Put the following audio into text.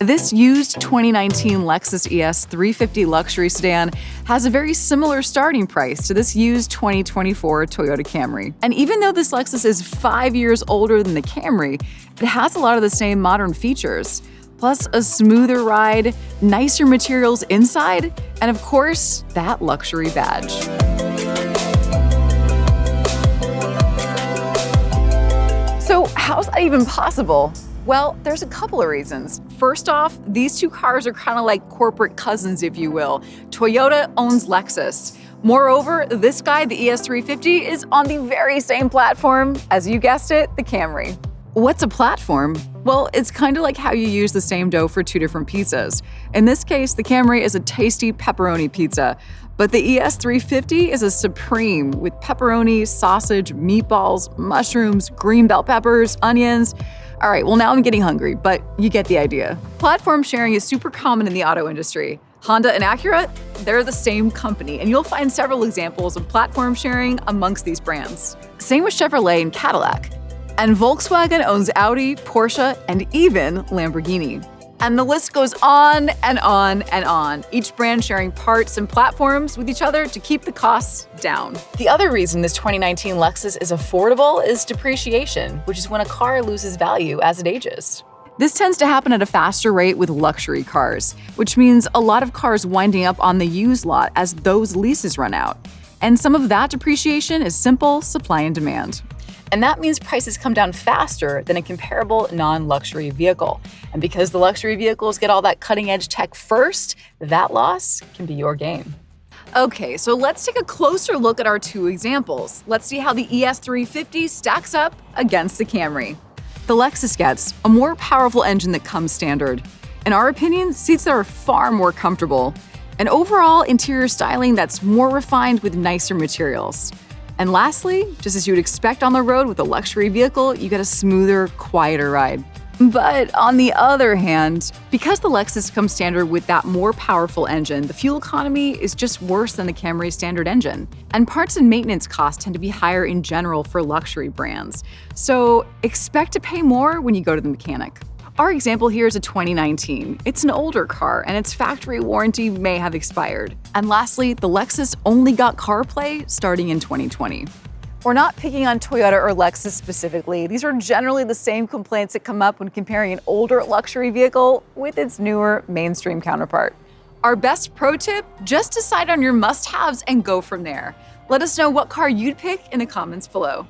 This used 2019 Lexus ES 350 luxury sedan has a very similar starting price to this used 2024 Toyota Camry. And even though this Lexus is 5 years older than the Camry, it has a lot of the same modern features, plus a smoother ride, nicer materials inside, and of course, that luxury badge. So how's that even possible? Well, there's a couple of reasons. First off, these two cars are kind of like corporate cousins, if you will. Toyota owns Lexus. Moreover, this guy, the ES350, is on the very same platform as, you guessed it, the Camry. What's a platform? Well, it's kind of like how you use the same dough for two different pizzas. In this case, the Camry is a tasty pepperoni pizza, but the ES350 is a supreme with pepperoni, sausage, meatballs, mushrooms, green bell peppers, onions. All right, well, now I'm getting hungry, but you get the idea. Platform sharing is super common in the auto industry. Honda and Acura, they're the same company, and you'll find several examples of platform sharing amongst these brands. Same with Chevrolet and Cadillac. And Volkswagen owns Audi, Porsche, and even Lamborghini. And the list goes on and on and on, each brand sharing parts and platforms with each other to keep the costs down. The other reason this 2019 Lexus is affordable is depreciation, which is when a car loses value as it ages. This tends to happen at a faster rate with luxury cars, which means a lot of cars winding up on the used lot as those leases run out. And some of that depreciation is simple supply and demand. And that means prices come down faster than a comparable non-luxury vehicle. And because the luxury vehicles get all that cutting-edge tech first, that loss can be your gain. Okay, so let's take a closer look at our two examples. Let's see how the ES350 stacks up against the Camry. The Lexus gets a more powerful engine that comes standard. In our opinion, seats that are far more comfortable. And overall interior styling that's more refined with nicer materials. And lastly, just as you would expect on the road with a luxury vehicle, you get a smoother, quieter ride. But on the other hand, because the Lexus comes standard with that more powerful engine, the fuel economy is just worse than the Camry's standard engine. And parts and maintenance costs tend to be higher in general for luxury brands. So expect to pay more when you go to the mechanic. Our example here is a 2019. It's an older car, and its factory warranty may have expired. And lastly, the Lexus only got CarPlay starting in 2020. We're not picking on Toyota or Lexus specifically. These are generally the same complaints that come up when comparing an older luxury vehicle with its newer mainstream counterpart. Our best pro tip, just decide on your must-haves and go from there. Let us know what car you'd pick in the comments below.